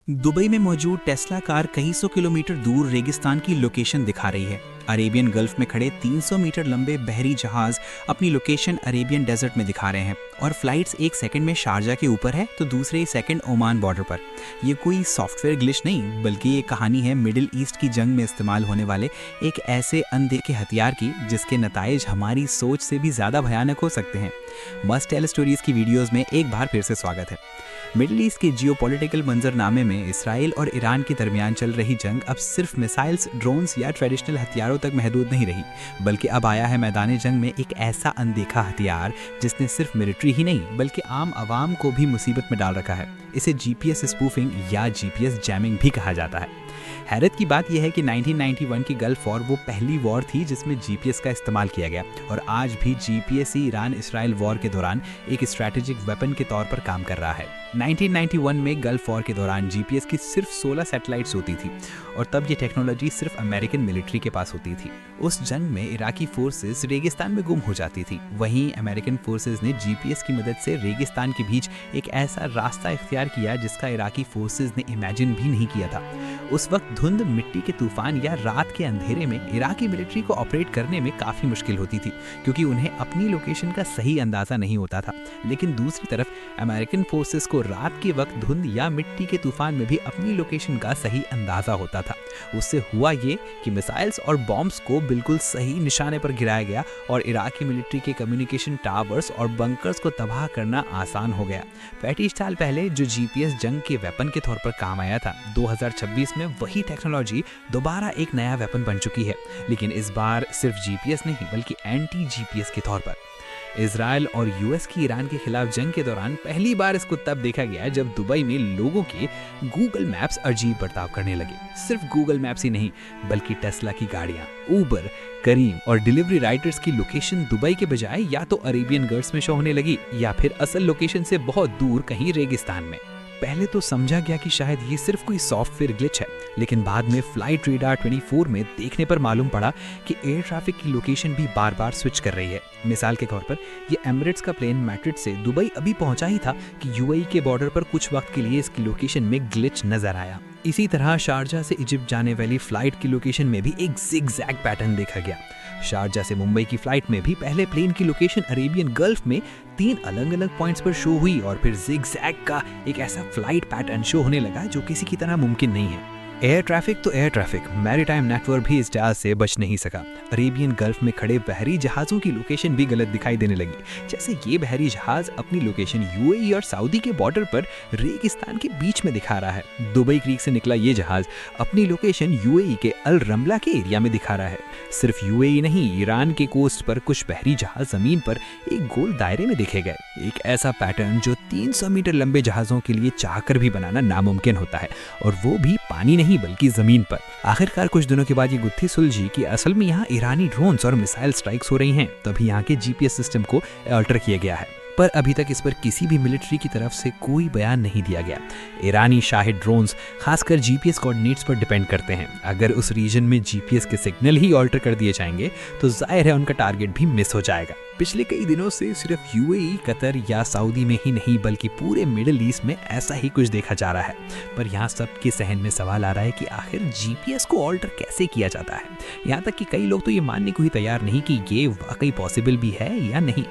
Dubai में मौजूद Tesla car कई सौ किलोमीटर दूर रेगिस्तान की लोकेशन दिखा रही है। अरेबियन गल्फ में खड़े 300 मीटर लंबे बहरी जहाज अपनी लोकेशन अरेबियन डेजर्ट में दिखा रहे हैं और फ्लाइट्स एक सेकंड में शारजा के ऊपर है तो दूसरे ही सेकंड ओमान बॉर्डर पर। ये कोई सॉफ्टवेयर ग्लिच नहीं बल्कि ये कहानी है मिडिल ईस्ट की जंग में इस्तेमाल होने वाले एक ऐसे अनदेखे हथियार की जिसके नताइज हमारी सोच से भी ज़्यादा भयानक हो सकते हैं। मस्ट टेल स्टोरीज की वीडियोज़ में एक बार फिर से स्वागत है। मिडिल ईस्ट के जियोपॉलिटिकल मंजरनामे में इसराइल और ईरान के दरमियान चल रही जंग अब सिर्फ मिसाइल्स, ड्रोन्स या ट्रेडिशनल हथियारों तक महदूद नहीं रही, बल्कि अब आया है मैदान जंग में एक ऐसा अनदेखा हथियार जिसने सिर्फ मिलिट्री ही नहीं बल्कि आम आवाम को भी मुसीबत में डाल रखा है। इसे जीपीएस स्पूफिंग या जीपीएस जैमिंग भी कहा जाता है। हैरत की बात यह है कि 1991 की गल्फ वॉर वो पहली वॉर थी जिसमें जीपीएस का इस्तेमाल किया गया और आज भी जीपीएस ही ईरान इसराइल वॉर के दौरान एक स्ट्रैटेजिक वेपन के तौर पर काम कर रहा है। 1991 में गल्फ वॉर के दौरान जीपीएस की सिर्फ 16 सैटेलाइट्स होती थी और तब ये टेक्नोलॉजी सिर्फ अमेरिकन मिलिट्री के पास होती थी। उस जंग में इराकी फोर्सेस रेगिस्तान में गुम हो जाती थी, वहीं अमेरिकन फोर्सेस ने जीपीएस की मदद से रेगिस्तान के बीच एक ऐसा रास्ता इख्तियार किया जिसका इराकी फोर्सेस ने इमेजिन भी नहीं किया था। उस वक्त धुंध, मिट्टी के तूफान या रात के अंधेरे में इराकी मिलिट्री को ऑपरेट करने में काफ़ी मुश्किल होती थी क्योंकि उन्हें अपनी लोकेशन का सही अंदाज़ा नहीं होता था। लेकिन दूसरी तरफ अमेरिकन फोर्सेस को रात के वक्त धुंध या मिट्टी के तूफान में भी अपनी लोकेशन का सही अंदाज़ा होता था। उससे हुआ ये कि मिसाइल्स और बॉम्ब्स को बिल्कुल सही निशाने पर गिराया गया और इराकी मिलिट्री के कम्युनिकेशन टावर्स और बंकर्स को तबाह करना आसान हो गया। 35 साल पहले जो जीपीएस जंग के वेपन के तौर पर काम आया था, 2026 में वही टेक्नोलॉजी दोबारा एक नया वेपन बन चुकी है, लेकिन इस बार सिर्फ जीपीएस नहीं बल्कि एंटी जीपीएस के तौर पर। इजराइल और यूएस की ईरान के खिलाफ जंग के दौरान पहली बार इसको तब देखा गया जब दुबई में लोगों के गूगल मैप्स अजीब बर्ताव करने लगे। सिर्फ गूगल मैप्स ही नहीं बल्कि टेस्ला की गाड़ियां, उबर, करीम और डिलीवरी राइडर्स की लोकेशन दुबई के बजाय या तो अरेबियन गल्फ में शो होने लगी या फिर असल लोकेशन से बहुत दूर कहीं रेगिस्तान में। पहले तो समझा गया कि शायद ये सिर्फ कोई सॉफ्टवेयर ग्लिच है, लेकिन बाद में फ्लाइट रेडार 24 में देखने पर मालूम पड़ा कि एयर ट्रैफिक की लोकेशन भी बार बार स्विच कर रही है। मिसाल के तौर पर ये एमिरेट्स का प्लेन मैड्रिड से दुबई अभी पहुंचा ही था कि यूएई के बॉर्डर पर कुछ वक्त के लिए इसकी लोकेशन में ग्लिच नजर आया। इसी तरह शारजा से इजिप्ट जाने वाली फ्लाइट की लोकेशन में भी एक जिगजैग पैटर्न देखा गया। शारजा से मुंबई की फ्लाइट में भी पहले प्लेन की लोकेशन अरेबियन गल्फ में 3 अलग अलग पॉइंट्स पर शो हुई और फिर जिगजैग का एक ऐसा फ्लाइट पैटर्न शो होने लगा जो किसी की तरह मुमकिन नहीं है। एयर ट्रैफिक तो एयर ट्रैफिक, मैरीटाइम नेटवर्क भी इस जहाज से बच नहीं सका। अरेबियन गल्फ में खड़े बहरी जहाज़ों की लोकेशन भी गलत दिखाई देने लगी, जैसे ये बहरी जहाज अपनी लोकेशन यूएई और सऊदी के बॉर्डर पर रेगिस्तान के बीच में दिखा रहा है। दुबई क्रीक से निकला ये जहाज अपनी लोकेशन यूएई के अल रमला के एरिया में दिखा रहा है। सिर्फ यूएई नहीं, ईरान के कोस्ट पर कुछ बहरी जहाज जमीन पर एक गोल दायरे में देखे गए। एक ऐसा पैटर्न जो 300 मीटर लंबे जहाज़ों के लिए चाहकर भी बनाना नामुमकिन होता है, और वो भी पानी नहीं बल्कि जमीन पर। आखिरकार कुछ दिनों के बाद ये गुत्थी सुलझी कि असल में यहाँ ईरानी ड्रोन्स और मिसाइल स्ट्राइक्स हो रही हैं, तभी यहाँ के जीपीएस सिस्टम को अल्टर किया गया है। पर अभी तक इस पर किसी भी मिलिट्री की तरफ से कोई बयान नहीं दिया गया। ईरानी शाहिद ड्रोन्स खासकर जीपीएस कोऑर्डिनेट्स पर डिपेंड करते हैं। अगर उस रीजन में जीपीएस के सिग्नल ही ऑल्टर कर दिए जाएंगे तो जाहिर है उनका टारगेट भी मिस हो जाएगा। पिछले कई दिनों से सिर्फ यूएई, कतर या सऊदी में ही नहीं बल्कि पूरे मिडिल ईस्ट में ऐसा ही कुछ देखा जा रहा है। पर यहाँ सबके सहन में सवाल आ रहा है कि आखिर जीपीएस को ऑल्टर कैसे किया जाता है। यहाँ तक कि कई लोग तो ये मानने को ही तैयार नहीं कि ये वाकई पॉसिबल भी है या नहीं।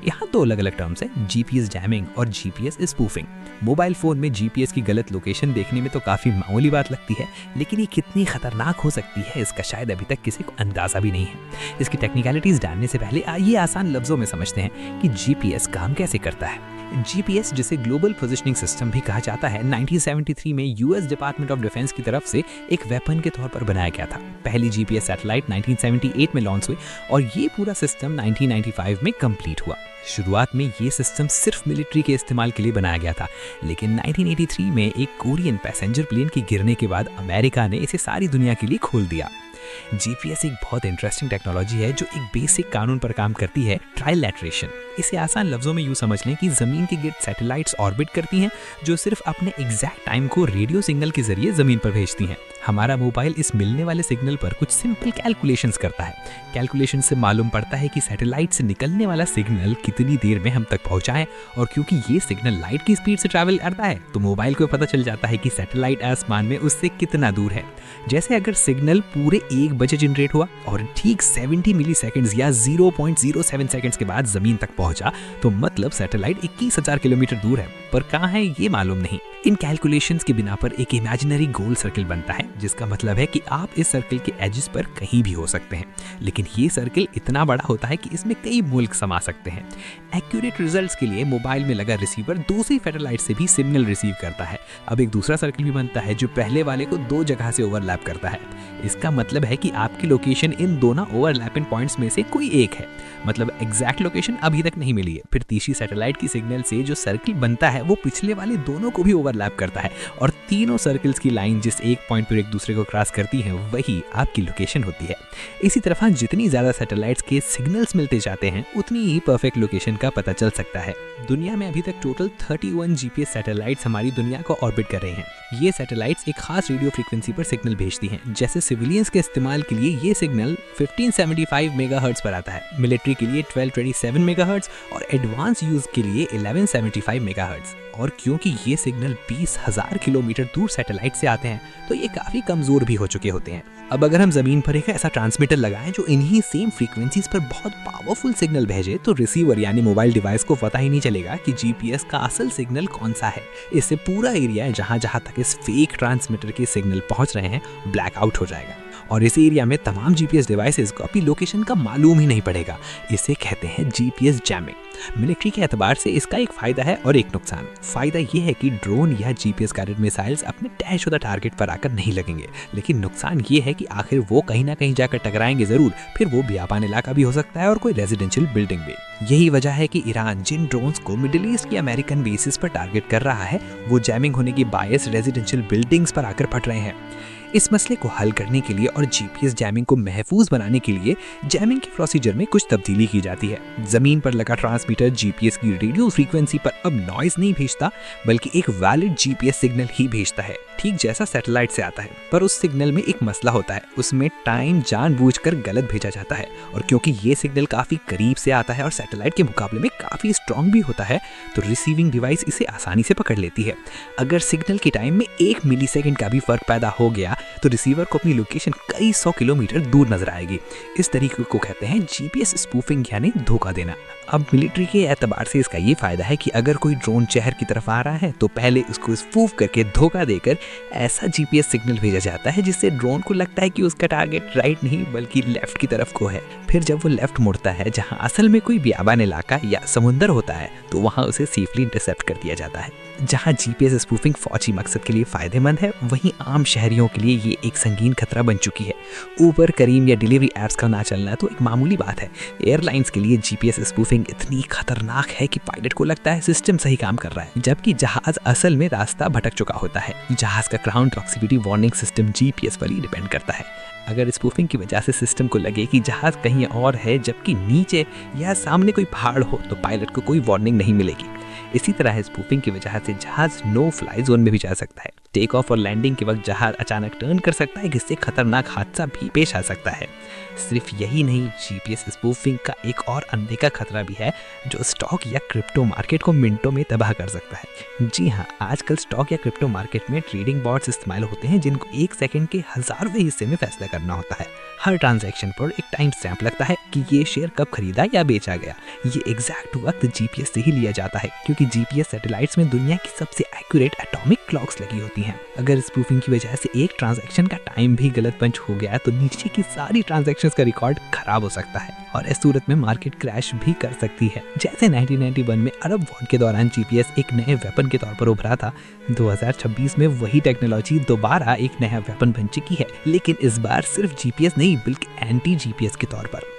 यहाँ दो अलग अलग टर्म्स हैं, जीपीएस जैमिंग और जीपीएस स्पूफिंग। मोबाइल फोन में जीपीएस की गलत लोकेशन देखने में तो काफ़ी मामूली बात लगती है, लेकिन ये कितनी खतरनाक हो सकती है इसका शायद अभी तक किसी को अंदाज़ा भी नहीं है। इसकी टेक्निकलिटीज़ जानने से पहले ये आसान लफ्ज़ों में समझते हैं कि जीपीएस काम कैसे करता है। जीपीएस, जिसे ग्लोबल पोजिशनिंग सिस्टम भी कहा जाता है, 1973 में यूएस डिपार्टमेंट ऑफ डिफेंस की तरफ से एक वेपन के तौर पर बनाया गया था। पहली जीपीएस सैटेलाइट 1978 में लॉन्च हुई और ये पूरा सिस्टम 1995 में कंप्लीट हुआ। शुरुआत में ये सिस्टम सिर्फ मिलिट्री के इस्तेमाल के लिए बनाया गया था, लेकिन 1983 में एक कोरियन पैसेंजर प्लेन के गिरने के बाद अमेरिका ने इसे सारी दुनिया के लिए खोल दिया। जीपीएस एक बहुत इंटरेस्टिंग टेक्नोलॉजी है जो एक बेसिक कानून पर काम करती है, ट्राइलेटरेशन। इसे आसान लफ्जों में यूं समझ लें कि जमीन के गिर्द सैटेलाइट्स ऑर्बिट करती हैं जो सिर्फ अपने एग्जैक्ट टाइम को रेडियो सिग्नल के जरिए जमीन पर भेजती हैं। हमारा मोबाइल इस मिलने वाले सिग्नल पर कुछ सिंपल कैलकुलेशंस करता है। कैलकुलेशन से मालूम पड़ता है कि सैटेलाइट से निकलने वाला सिग्नल कितनी देर में हम तक पहुंचाएं, और क्योंकि ये सिग्नल लाइट की स्पीड से ट्रैवल करता है तो मोबाइल को पता चल जाता है कि सैटेलाइट आसमान में उससे कितना दूर है। जैसे अगर सिग्नल पूरे 1 बजे जनरेट हुआ और ठीक 70 मिली सेकेंड्स या 0.07 सेकेंड्स के बाद जमीन तक पहुंचा, तो मतलब सैटेलाइट 21,000 किलोमीटर दूर है, पर कहाँ है ये मालूम नहीं। इन कैलकुलेशंस के बिना पर एक इमेजिनरी गोल सर्कल बनता है, जिसका मतलब है कि आप इस सर्कल के एजेस पर कहीं भी हो सकते हैं, लेकिन ये सर्कल इतना बड़ा होता है कि इसमें कई मुल्क समा सकते हैं। एक्यूरेट रिजल्ट्स के लिए मोबाइल में लगा रिसीवर दूसरी सैटेलाइट से भी सिग्नल रिसीव करता है। अब एक दूसरा सर्कल भी बनता है जो पहले वाले को 2 जगह से ओवरलैप करता है। इसका मतलब है कि आपकी लोकेशन इन दोनों ओवरलैपिंग पॉइंट्स में से कोई एक है, मतलब एग्जैक्ट लोकेशन अभी तक नहीं मिली है। फिर तीसरी सैटेलाइट की सिग्नल से जो सर्कल बनता है वो पिछले वाले दोनों को भी ओवरलैप करता है, और तीनों सर्कल्स की लाइन जिस एक पॉइंट पर एक दूसरे को क्रॉस करती है वही आपकी लोकेशन होती है। इसी तरह जितनी ज्यादा सैटेलाइट्स के सिग्नल्स मिलते जाते हैं उतनी ही परफेक्ट लोकेशन का पता चल सकता है। दुनिया में अभी तक टोटल 31 जीपीएस सैटेलाइट्स हमारी दुनिया को ऑर्बिट कर रहे हैं। ये सैटेलाइट्स एक खास रेडियो फ्रीक्वेंसी पर सिग्नल भेजती हैं। जैसे सिविलियंस के इस्तेमाल के लिए ये सिग्नल 1575 मेगाहर्ट्ज पर आता है, मिलिट्री के लिए 1227 मेगाहर्ट्ज और एडवांस यूज के लिए 1175 मेगाहर्ट्ज। और क्योंकि ये सिग्नल 20,000 किलोमीटर दूर सैटेलाइट से आते हैं तो ये काफी कमजोर भी हो चुके होते हैं। अब अगर हम जमीन पर एक ऐसा ट्रांसमीटर लगाएं जो इन्हीं सेम फ्रीक्वेंसीज पर बहुत पावरफुल सिग्नल भेजे, तो रिसीवर यानी मोबाइल डिवाइस को पता ही नहीं चलेगा कि जीपीएस का असल सिग्नल कौन सा है। इससे पूरा एरिया जहां जहां तक इस फेक ट्रांसमीटर के सिग्नल पहुंच रहे हैं ब्लैकआउट हो जाएगा, और इस एरिया में तमाम जीपीएस डिवाइसेस को अपनी लोकेशन का मालूम ही नहीं पड़ेगा। इसे कहते हैं जीपीएस जैमिंग। मिलिट्री के एतबार से इसका एक फायदा है और एक नुकसान। फायदा यह है कि ड्रोन या जीपीएस गाइडेड मिसाइल्स अपने तय शुदा टारगेट पर आकर नहीं लगेंगे, लेकिन नुकसान ये है कि आखिर वो कहीं ना कहीं जाकर टकराएंगे जरूर, फिर वो बियाबान इलाका भी हो सकता है और कोई रेजिडेंशियल बिल्डिंग भी। यही वजह है कि ईरान जिन ड्रोन्स को मिडिल ईस्ट की अमेरिकन बेसिस पर टारगेट कर रहा है वो जैमिंग होने की बायस रेजिडेंशियल बिल्डिंग्स पर आकर फट रहे हैं। इस मसले को हल करने के लिए और जीपीएस जैमिंग को महफूज बनाने के लिए जैमिंग के प्रोसीजर में कुछ तब्दीली की जाती है। जमीन पर लगा ट्रांसमीटर जीपीएस की रेडियो फ्रीक्वेंसी पर अब नॉइज नहीं भेजता, बल्कि एक वैलिड जीपीएस सिग्नल ही भेजता है, ठीक जैसा सैटेलाइट से आता है। पर उस सिग्नल में एक मसला होता है, उसमें टाइम जानबूझकर गलत भेजा जाता है, और क्योंकि ये सिग्नल काफी करीब से आता है और सैटेलाइट के मुकाबले में काफी स्ट्रॉन्ग भी होता है, तो रिसीविंग डिवाइस इसे आसानी से पकड़ लेती है। अगर सिग्नल के टाइम में 1 मिलीसेकंड का भी फर्क पैदा हो गया तो रिसीवर को अपनी लोकेशन कई 100 किलोमीटर दूर नजर आएगी। इस तरीके को कहते हैं जीपीएस स्पूफिंग यानी धोखा देना। अब मिलिट्री के एतबार से इसका ये फायदा है कि अगर कोई ड्रोन शहर की तरफ आ रहा है तो पहले उसको स्पूफ करके धोखा देकर ऐसा जीपीएस सिग्नल भेजा जाता है जिससे ड्रोन को लगता है कि उसका टारगेट राइट नहीं बल्कि लेफ्ट की तरफ को है। फिर जब वो लेफ्ट मुड़ता है जहां असल में कोई बियाबान इलाका या समुंदर होता है तो वहां उसे सेफली इंटरसेप्ट कर दिया जाता है। जहां जीपीएस स्पूफिंग फौजी मकसद के लिए फायदेमंद है, वहीं आम शहरियों के लिए ये एक संगीन खतरा बन चुकी है। ऊबर, करीम या डिलीवरी एप्स का ना चलना तो एक मामूली बात है, एयरलाइंस के लिए जीपीएस स्पूफिंग इतनी खतरनाक है कि पायलट को लगता है सिस्टम सही काम कर रहा है, जबकि जहाज असल में रास्ता भटक चुका होता है। जहाज का ground proximity warning system GPS पर ही डिपेंड करता है। अगर स्पूफिंग की वजह से सिस्टम को लगे कि जहाज कहीं और है जबकि नीचे या सामने कोई पहाड़ हो तो पायलट को कोई वार्निंग नहीं मिलेगी। इसी तरह स्पूफिंग की वजह से जहाज नो फ्लाई जोन में भी जा सकता है। टेक ऑफ और लैंडिंग के वक्त जहाज अचानक टर्न कर सकता है, जिससे खतरनाक हादसा भी पेश आ सकता है। सिर्फ यही नहीं, जीपीएस स्पूफिंग का एक और अनदेखा खतरा भी है जो स्टॉक या क्रिप्टो मार्केट को मिनटों में तबाह कर सकता है। जी हाँ, आजकल स्टॉक या क्रिप्टो मार्केट में ट्रेडिंग बॉट्स इस्तेमाल होते हैं जिनको 1 सेकंड के 1000वें हिस्से में फैसला करना होता है। हर ट्रांजैक्शन पर एक टाइम स्टैंप लगता है कि ये शेयर कब खरीदा या बेचा गया। ये एग्जैक्ट वक्त जीपीएस से ही लिया जाता है, क्योंकि जीपीएस सैटेलाइट्स में दुनिया की सबसे एक्यूरेट एटॉमिक क्लॉक्स लगी होती हैं। अगर स्पूफिंग की वजह से एक ट्रांजैक्शन का टाइम भी गलत पंच हो गया तो नीचे की सारी ट्रांजैक्शंस का रिकॉर्ड खराब हो सकता है और इस सूरत में मार्केट क्रैश भी कर सकती है। जैसे 1991 में अरब वॉर के दौरान जीपीएस एक नए वेपन के तौर पर उभरा था, 2026 में वही टेक्नोलॉजी दोबारा एक नया वेपन बन चुकी है, लेकिन इस बार सिर्फ जीपीएस नहीं बल्कि एंटी जीपीएस के तौर पर।